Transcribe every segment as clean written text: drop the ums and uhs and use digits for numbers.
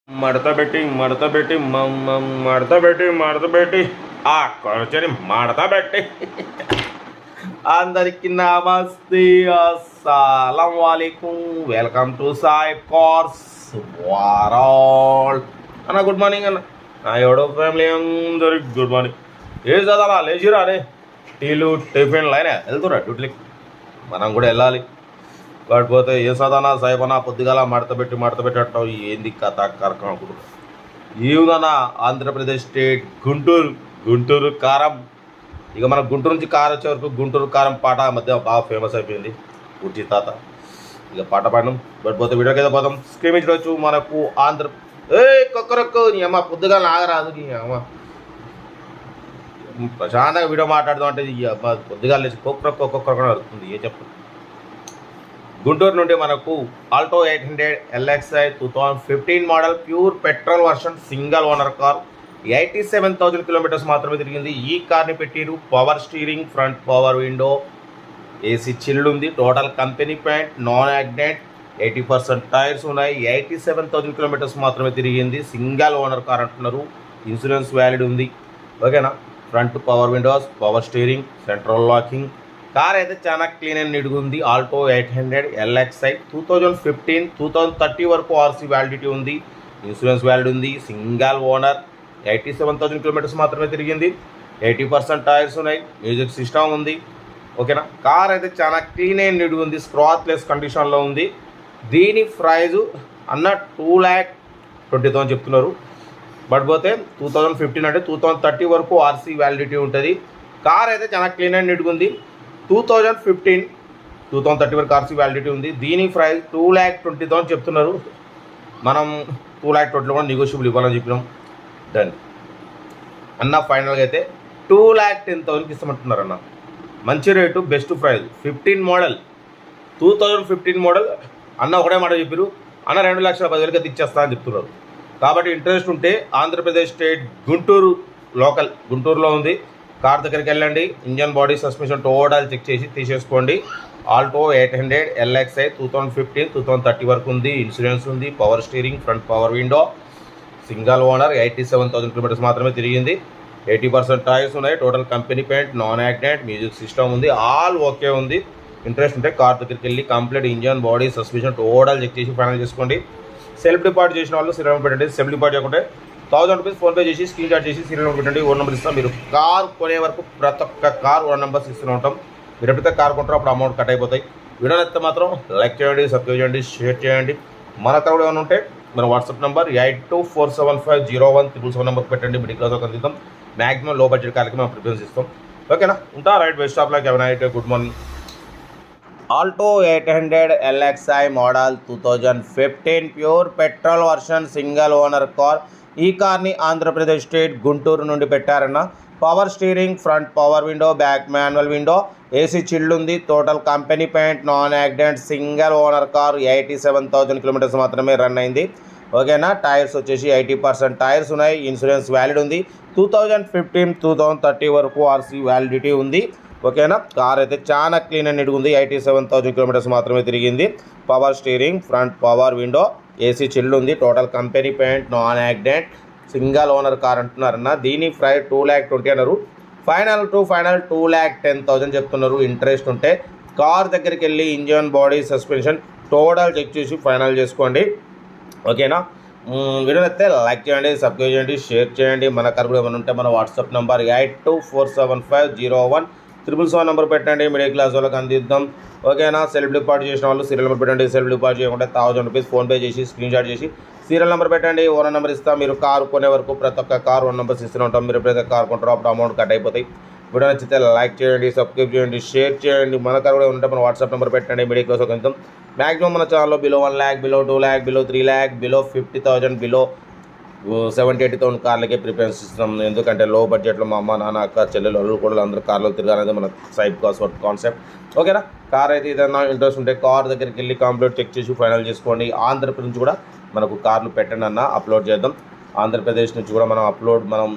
మడత పెట్టి ఆ కొరచని మడత పెట్టి అందరికి నమస్తే అస్సలం వాలేకుం వెల్కమ్ టు సాయి కార్స్ వారాల్ అన్న గుడ్ మార్నింగ్ అన్న నా ఎవడో ఫ్యామిలీ అందరికి గుడ్ మార్నింగ్ ఏ చదవాలా లేచిరా అరే టీలు టిఫిన్లు అయినా వెళ్తురా డ్యూటీకి మనం కూడా వెళ్ళాలి కాకపోతే ఏ సదానా సాయిబనా పొద్దుగాల మడత పెట్టడం ఏంది కథ కరకడు ఈవుదన్నా ఆంధ్రప్రదేశ్ స్టేట్ గుంటూరు కారం ఇక మన గుంటూరు నుంచి కారం వచ్చే వరకు గుంటూరు కారం పాట మధ్య బాగా ఫేమస్ అయిపోయింది పూర్తి తాత ఇక పాట పాడడం పోతే వీడియోకి అయితే పోతాం స్క్రీన్ చూడవచ్చు మనకు కొక్కరొక్కు నీ అమ్మ పొద్దుగా ఆగరాదు నీ అమ్మ ప్రశాంతంగా వీడియో మాట్లాడదాం అంటే పొద్దుగా లేచి ఒక్కొక్కరు అడుగుతుంది ఏ చెప్పు గుంటూరు నుండి మనకు Alto 800 LXi 2015 model pure petrol version single owner car 87,000 kilometres మాత్రమే తిరిగింది. ఈ కార్ని పెట్టిరు power steering, front power window, AC chilled ఉంది, total company paint, non accident, 80% tyres ఉన్నాయి. 87,000 కిలోమీటర్స్ మాత్రమే తిరిగింది. సింగిల్ ఓనర్ కార్ అంటున్నారు. ఇన్సూరెన్స్ వ్యాలిడ్ ఉంది. ఓకేనా. Front power windows, power steering, central locking. Car అయితే చాలా క్లీన్ అండ్ నీట్గా ఉంది. ఆల్టో 800 LXi 2015 2030 వరకు ఆర్సీ వ్యాలిడిటీ ఉంది. ఇన్సూరెన్స్ వ్యాలిడ్ ఉంది. సింగిల్ ఓనర్, 87,000 కిలోమీటర్స్ మాత్రమే తిరిగింది. 80% టైర్స్ ఉన్నాయి. మ్యూజిక్ సిస్టమ్ ఉంది. ఓకేనా. కార్ అయితే చాలా క్లీన్ అండ్ నీట్గా ఉంది. స్క్రాచ్లెస్ కండిషన్లో ఉంది. దీని ప్రైజు అన్న 2,20,000 చెప్తున్నారు. బట్ పోతే 2015 అంటే 2030 వరకు ఆర్సీ వ్యాలిడిటీ ఉంటుంది. కార్ అయితే చాలా క్లీన్ అండ్ నీట్గా ఉంది. 2015 2030 వరకు ఆర్సీ వ్యాలిడిటీ ఉంది. దీని ప్రైస్ 2,20,000 చెప్తున్నారు. మనం 2,20,000 కూడా నెగోషియబుల్ ఇవ్వాలని చెప్పినాం. డన్ అన్న. ఫైనల్గా అయితే 2,10,000కి ఇస్తామంటున్నారు అన్న. మంచి rate, best price. 15 model 2015 model అన్న ఒకటే మాట చెప్పారు, అన్న 2,10,000కి అయితే ఇచ్చేస్తా అని చెప్తున్నారు. కాబట్టి ఇంట్రెస్ట్ ఉంటే ఆంధ్రప్రదేశ్ స్టేట్ గుంటూరు లోకల్ గుంటూరులో ఉంది. కార్ దగ్గరికి వెళ్ళండి. Engine, body, suspension total check చేసి తీసేసుకోండి. ఆల్టో 800 LXi 2015 2030 వరకు ఉంది. ఇన్సూరెన్స్ ఉంది, power steering, front power window, single owner, 87,000 kilometres మాత్రమే తిరిగింది. 80% టైర్స్ ఉన్నాయి. Total company paint, non accident, music system ఉంది. ఆల్ ఓకే ఉంది. ఇంట్రెస్ట్ ఉంటే కార్ దగ్గరికి వెళ్ళి complete engine, body, suspension total check చేసి ఫైనల్ చేసుకోండి. సెల్ఫ్ డిపాజిట్ చేసిన వాళ్ళు సీరియల్ పెట్టండి. సెల్ఫ్ డిపాజిట్ చేయకుంటే 1,000 రూపీస్ ఫోన్పే చేసి స్క్రీన్ షాట్ చేసి సీరియల్ నెంబర్ పెట్టండి. ఓన్ నెంబర్ ఇస్తాం. మీరు కార్ కొనే వరకు ప్రతి ఒక్క కార్ ఓన్ నెంబర్స్ ఇస్తూనే ఉంటాం. మీరు ఎప్పుడైతే కార్ కొంటారో అప్పుడు అమౌంట్ కట్ అయిపోతాయి. వీడియో నచ్చితే మాత్రం లైక్ చేయండి, సబ్స్క్రైబ్ చేయండి, షేర్ చేయండి. మన తరగతి ఏమైనా ఉంటే మన వాట్సాప్ నెంబర్ 8247501777 నెంబర్ పెట్టండి. మిడిల్ క్లాస్ ఒక అందిద్దాం. మ్యాక్సిమం లో బడ్జెట్ కార్లకి మనం ప్రిఫరెన్స్ ఇస్తాం. ఓకేనా. ఉంటా. రైట్. Best of luck. ఎవరైనా అయితే good morning. Alto 800 LXi model 2015 pure petrol version single owner car. ఈ కార్ని ఆంధ్రప్రదేశ్ స్టేట్ గుంటూరు నుండి పెట్టారన్న. Power steering, front power window, back manual window, AC chilled ఉంది, total company paint, non accident, single owner car. 87,000 kilometres మాత్రమే run అయింది. ఓకేనా. Tyres వచ్చేసి 80% tyres ఉన్నాయి. ఇన్సూరెన్స్ వ్యాలిడ్ ఉంది. 2015 2030 వరకు ఆర్సీ వ్యాలిడిటీ ఉంది. ఓకేనా. కార్ అయితే చాలా క్లీన్ అండ్ నీట్గా ఉంది. 87,000 కిలోమీటర్స్ మాత్రమే తిరిగింది. Power steering, front power window, AC chilled ఉంది, total company paint, non accident, single owner car అంటున్నారన్న. దీని ప్రైస్ 2,20,000 అన్నారు. ఫైనల్ 2,10,000 చెప్తున్నారు. ఇంట్రెస్ట్ ఉంటే కార్ దగ్గరికి వెళ్ళి engine, body, suspension total check చేసి ఫైనల్ చేసుకోండి. ఓకేనా. వీడియో అయితే లైక్ చేయండి, సబ్స్క్రైబ్ చేయండి, షేర్ చేయండి. మన కార్ కూడా ఏమైనా ఉంటే మన వాట్సాప్ నెంబర్ 8247501777 నెంబర్ పెట్టండి. మిడిల్ క్లాస్ వాళ్ళకి అందిద్దాం. ఓకేనా. సెల్ఫ్ డిపాజిట్ చేసిన వాళ్ళు సీరియల్ నెంబర్ పెట్టండి. సెల్ఫ్ డిపాజిట్ చేయకుండా 1,000 రూపీస్ ఫోన్పే చేసి స్క్రీన్ షాట్ చేసి సీరియల్ నెంబర్ పెట్టండి. ఓనర్ నెంబర్ ఇస్తాం. మీరు కారు కొనే వరకు ప్రతి ఒక్క కార్ ఓన్ నెంబర్స్ ఇస్తూనే ఉంటాం. మీరు ఎప్పుడైతే కార్ కొంటారో అప్పుడు అమౌంట్ కట్ అయిపోతాయి. వీడియో నచ్చితే లైక్ చేయండి, సబ్స్క్రైబ్ చేయండి, షేర్ చేయండి. మన కార్ కూడా ఉంటే మన వాట్సాప్ నెంబర్ పెట్టండి. మిడిల్ క్లాస్ ఒక అందిద్దాం. మ్యాక్సిమం మన ఛానల్లో below 1 lakh, below 2 lakh, below 3 lakh, below 50,000, below 70,000-80,000 కార్లకే ప్రిఫరెన్స్ ఇస్తున్నాం. ఎందుకంటే లో బడ్జెట్లో మా అమ్మ, నాన్న, అక్క, చెల్లెలు, అల్లుడు కూడా అందరూ కార్లో తిరగాలనేది మన సైడ్ కాస్ట్ వర్క్ కాన్సెప్ట్. ఓకేనా. కార్ అయితే ఏదైనా ఇంట్రెస్ట్ ఉంటే కార్ దగ్గరికి వెళ్ళి కంప్లీట్ చెక్ చేసి ఫైనల్ చేసుకోండి. ఆంధ్రప్రదేశ్ నుంచి కూడా మనకు కార్లు పెట్టండి అన్న, అప్లోడ్ చేద్దాం. ఆంధ్రప్రదేశ్ నుంచి కూడా మనం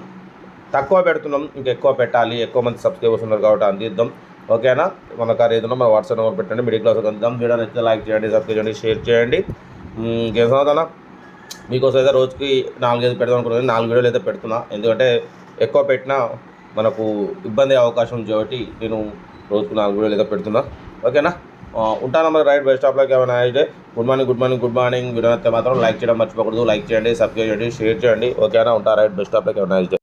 తక్కువ పెడుతున్నాం. ఇంకా ఎక్కువ పెట్టాలి. ఎక్కువ మంది సబ్స్క్రైబర్స్ ఉన్నారు కాబట్టి అందిద్దాం. ఓకేనా. మన కార్ ఏదైనా మన వాట్సాప్ నెంబర్ పెట్టండి. మిడిల్ క్లాస్ అందిద్దాం. వీడియో నచ్చితే లైక్ చేయండి, సబ్స్క్రైబ్ చేయండి, షేర్ చేయండి. ఇంకేం చదువుతానా. మీకోసం అయితే రోజుకి 4-5 పెడదాం అనుకున్నాను. 4 వీడియోలు అయితే పెడుతున్నా, ఎందుకంటే ఎక్కువ పెట్టినా మనకు ఇబ్బంది అయ్యే అవకాశం ఉంది కాబట్టి నేను రోజుకు 4 వీడియోలు అయితే పెడుతున్నా. ఓకేనా, ఉంటాను మరి. Right, best of luck. ఏమైనా అయితే గుడ్ మార్నింగ్. వీడియో అయితే మాత్రం లైక్ చేయడం మర్చిపోకూడదు. లైక్ చేయండి, సబ్స్క్రైబ్ చేయండి, షేర్ చేయండి. ఓకేనా, ఉంటా. Right, best of luck. ఏమైనా అయితే